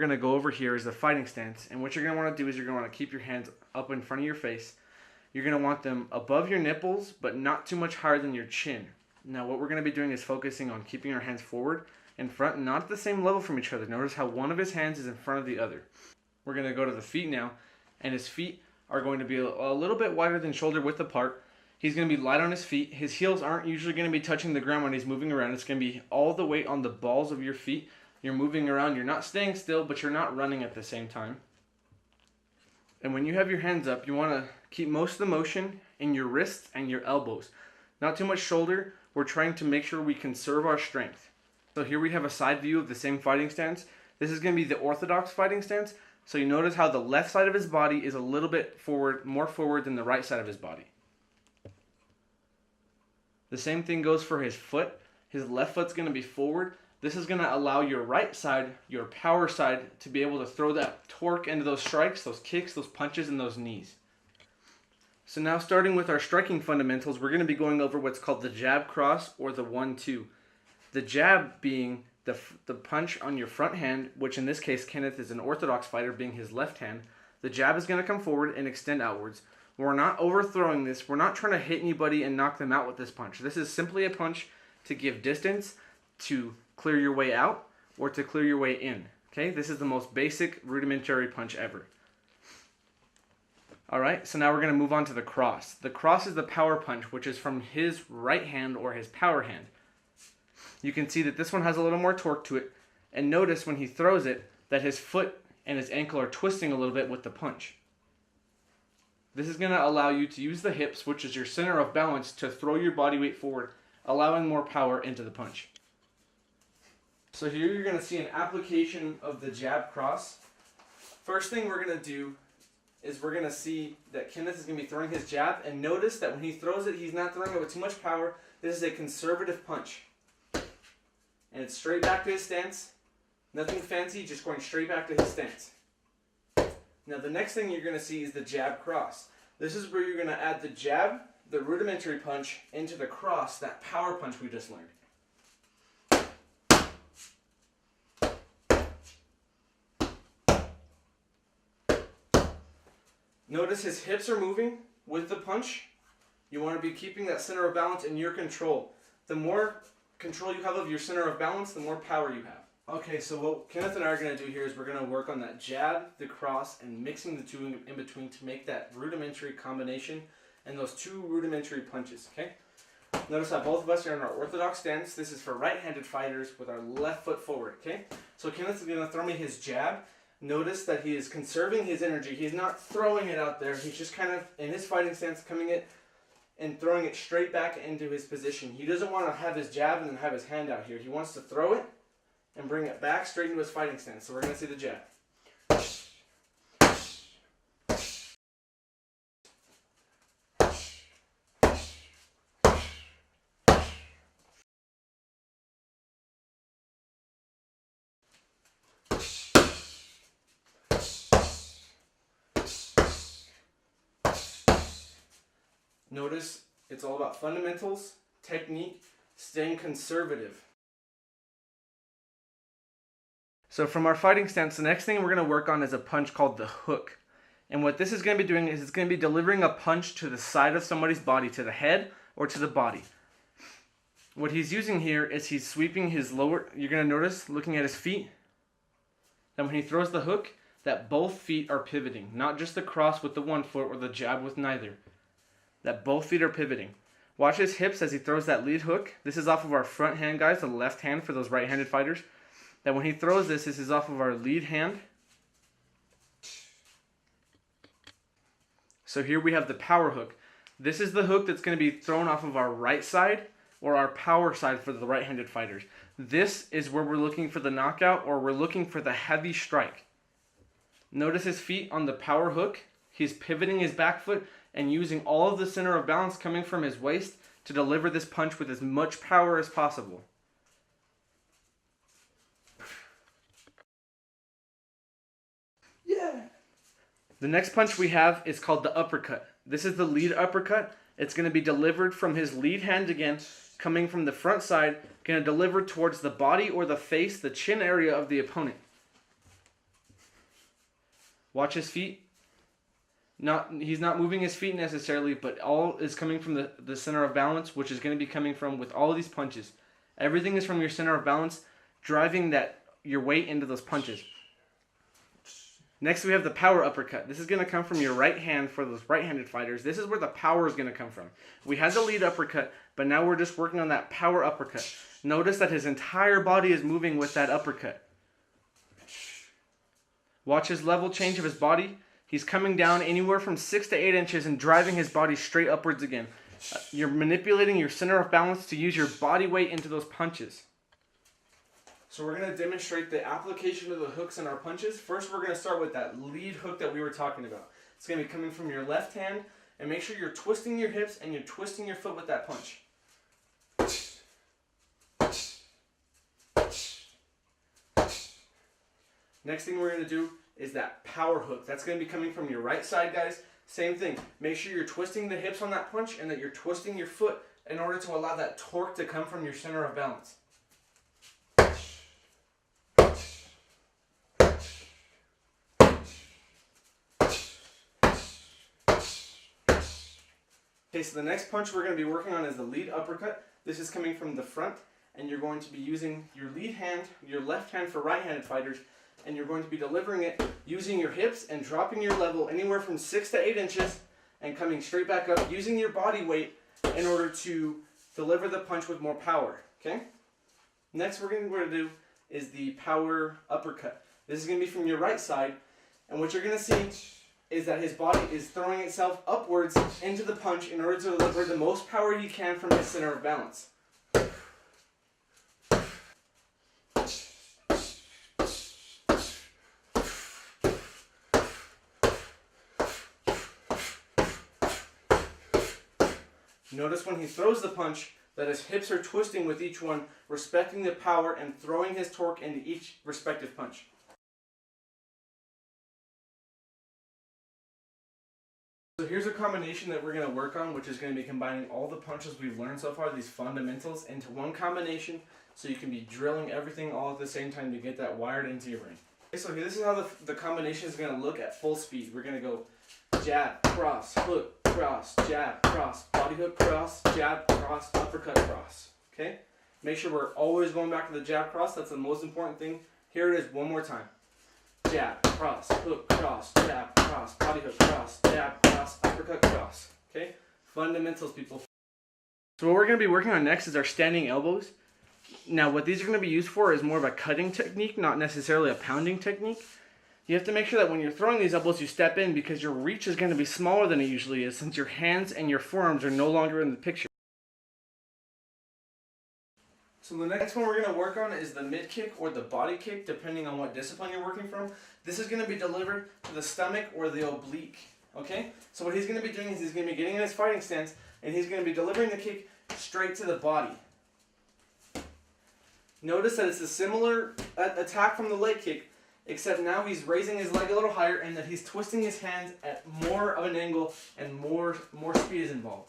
going to go over here is the fighting stance. And what you're going to want to do is you're going to want to keep your hands up in front of your face. You're going to want them above your nipples, but not too much higher than your chin. Now what we're going to be doing is focusing on keeping our hands forward in front, not at the same level from each other. Notice how one of his hands is in front of the other. We're going to go to the feet now, and his feet are going to be a little bit wider than shoulder width apart. He's going to be light on his feet. His heels aren't usually going to be touching the ground when he's moving around. It's going to be all the weight on the balls of your feet. You're moving around. You're not staying still, but you're not running at the same time. And when you have your hands up, you want to keep most of the motion in your wrists and your elbows. Not too much shoulder. We're trying to make sure we conserve our strength. So here we have a side view of the same fighting stance. This is going to be the orthodox fighting stance. So you notice how the left side of his body is a little bit forward, more forward than the right side of his body. The same thing goes for his foot. His left foot's going to be forward. This is going to allow your right side, your power side, to be able to throw that torque into those strikes, those kicks, those punches, and those knees. So now starting with our striking fundamentals, we're going to be going over what's called the jab cross or the 1-2. The jab being the punch on your front hand, which in this case Kenneth is an orthodox fighter being his left hand. The jab is going to come forward and extend outwards. We're not overthrowing this. We're not trying to hit anybody and knock them out with this punch. This is simply a punch to give distance, to clear your way out, or to clear your way in. Okay, this is the most basic rudimentary punch ever. Alright, so now we're going to move on to the cross. The cross is the power punch, which is from his right hand or his power hand. You can see that this one has a little more torque to it, and notice when he throws it that his foot and his ankle are twisting a little bit with the punch. This is going to allow you to use the hips, which is your center of balance, to throw your body weight forward, allowing more power into the punch. So here you're going to see an application of the jab cross. First thing we're going to do is we're going to see that Kenneth is going to be throwing his jab, and notice that when he throws it, he's not throwing it with too much power. This is a conservative punch. And it's straight back to his stance. Nothing fancy, just going straight back to his stance. Now the next thing you're going to see is the jab cross. This is where you're going to add the jab, the rudimentary punch, into the cross, that power punch we just learned. Notice his hips are moving with the punch. You want to be keeping that center of balance in your control. The more control you have of your center of balance, the more power you have. Okay, so what Kenneth and I are going to do here is we're going to work on that jab, the cross, and mixing the two in between to make that rudimentary combination and those two rudimentary punches, okay? Notice how both of us are in our orthodox stance. This is for right-handed fighters with our left foot forward, okay? So Kenneth is going to throw me his jab. Notice that he is conserving his energy. He's not throwing it out there. He's just kind of, in his fighting stance, coming it and throwing it straight back into his position. He doesn't want to have his jab and then have his hand out here. He wants to throw it and bring it back straight into his fighting stance. So we're going to see the jab. Notice it's all about fundamentals, technique, staying conservative. So from our fighting stance, the next thing we're going to work on is a punch called the hook. And what this is going to be doing is it's going to be delivering a punch to the side of somebody's body, to the head or to the body. What he's using here is he's sweeping his lower, you're going to notice looking at his feet, that when he throws the hook, that both feet are pivoting. Not just the cross with the one foot or the jab with neither. That both feet are pivoting. Watch his hips as he throws that lead hook. This is off of our front hand, guys, the left hand for those right-handed fighters. That when he throws this is off of our lead hand. So here we have the power hook. This is the hook that's going to be thrown off of our right side or our power side for the right-handed fighters. This is where we're looking for the knockout or we're looking for the heavy strike. Notice his feet on the power hook. He's pivoting his back foot and using all of the center of balance coming from his waist to deliver this punch with as much power as possible. Yeah. The next punch we have is called the uppercut. This is the lead uppercut. It's going to be delivered from his lead hand again, coming from the front side, going to deliver towards the body or the face, the chin area of the opponent. Watch his feet. He's not moving his feet necessarily, but all is coming from the center of balance, which is going to be coming from with all of these punches. Everything is from your center of balance, driving your weight into those punches. Next, we have the power uppercut. This is going to come from your right hand for those right-handed fighters. This is where the power is going to come from. We had the lead uppercut, but now we're just working on that power uppercut. Notice that his entire body is moving with that uppercut. Watch his level change of his body. He's coming down anywhere from 6 to 8 inches and driving his body straight upwards again. You're manipulating your center of balance to use your body weight into those punches. So we're going to demonstrate the application of the hooks in our punches. First, we're going to start with that lead hook that we were talking about. It's going to be coming from your left hand, and make sure you're twisting your hips and you're twisting your foot with that punch. Next thing we're going to do is that power hook. That's going to be coming from your right side, guys. Same thing. Make sure you're twisting the hips on that punch and that you're twisting your foot in order to allow that torque to come from your center of balance. Okay, so the next punch we're going to be working on is the lead uppercut. This is coming from the front, and you're going to be using your lead hand, your left hand for right-handed fighters, and you're going to be delivering it using your hips and dropping your level anywhere from 6 to 8 inches and coming straight back up using your body weight in order to deliver the punch with more power. Okay? Next we're going to do is the power uppercut. This is going to be from your right side, and what you're going to see is that his body is throwing itself upwards into the punch in order to deliver the most power he can from his center of balance. Notice when he throws the punch that his hips are twisting with each one, respecting the power and throwing his torque into each respective punch. So here's a combination that we're going to work on, which is going to be combining all the punches we've learned so far, these fundamentals, into one combination so you can be drilling everything all at the same time to get that wired into your brain. Okay, so this is how the combination is going to look at full speed. We're going to go jab, cross, hook, cross, jab, cross, body hook, cross, jab, cross, uppercut, cross. Okay? Make sure we're always going back to the jab, cross. That's the most important thing. Here it is one more time. Jab, cross, hook, cross, jab, cross, body hook, cross, jab, cross, uppercut, cross. Okay? Fundamentals, people. So what we're going to be working on next is our standing elbows. Now what these are going to be used for is more of a cutting technique, not necessarily a pounding technique. You have to make sure that when you're throwing these elbows, you step in because your reach is going to be smaller than it usually is since your hands and your forearms are no longer in the picture. So the next one we're going to work on is the mid kick or the body kick, depending on what discipline you're working from. This is going to be delivered to the stomach or the oblique. Okay? So what he's going to be doing is he's going to be getting in his fighting stance and he's going to be delivering the kick straight to the body. Notice that it's a similar attack from the leg kick, except now he's raising his leg a little higher and that he's twisting his hands at more of an angle and more speed is involved.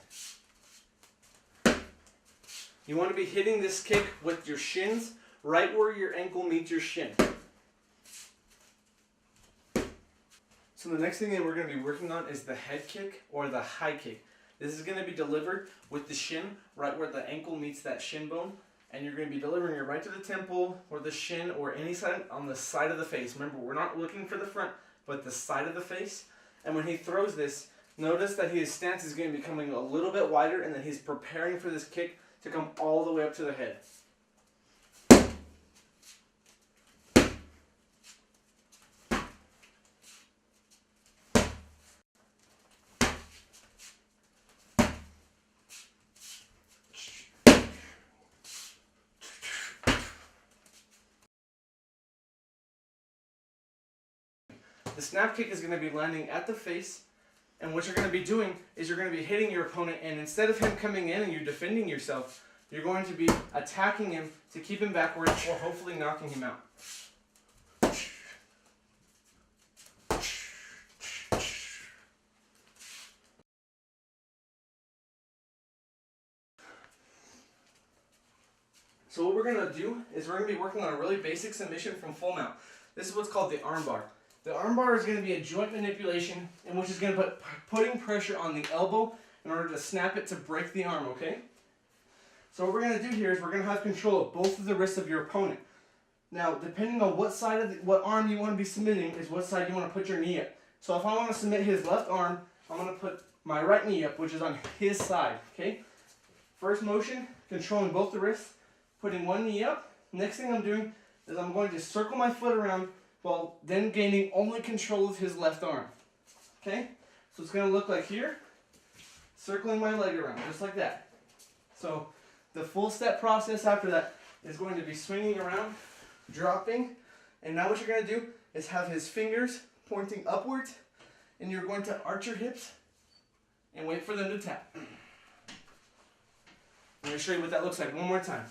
You want to be hitting this kick with your shins right where your ankle meets your shin. So the next thing that we're going to be working on is the head kick or the high kick. This is going to be delivered with the shin right where the ankle meets that shin bone. And you're going to be delivering it right to the temple or the shin or any side on the side of the face. Remember, we're not looking for the front, but the side of the face. And when he throws this, notice that his stance is going to be becoming a little bit wider and that he's preparing for this kick to come all the way up to the head. The snap kick is going to be landing at the face, and what you're going to be doing is you're going to be hitting your opponent, and instead of him coming in and you defending yourself, you're going to be attacking him to keep him backwards or hopefully knocking him out. So what we're going to do is we're going to be working on a really basic submission from full mount. This is what's called the arm bar. The arm bar is going to be a joint manipulation, in which is going to putting pressure on the elbow in order to snap it to break the arm, okay? So what we're going to do here is we're going to have control of both of the wrists of your opponent. Now, depending on what side of what arm you want to be submitting is what side you want to put your knee at. So if I want to submit his left arm, I'm going to put my right knee up, which is on his side, okay? First motion, controlling both the wrists, putting one knee up. Next thing I'm doing is I'm going to circle my foot around while then gaining only control of his left arm, okay? So it's going to look like here, circling my leg around, just like that. So the full step process after that is going to be swinging around, dropping, and now what you're going to do is have his fingers pointing upwards, and you're going to arch your hips and wait for them to tap. I'm going to show you what that looks like one more time.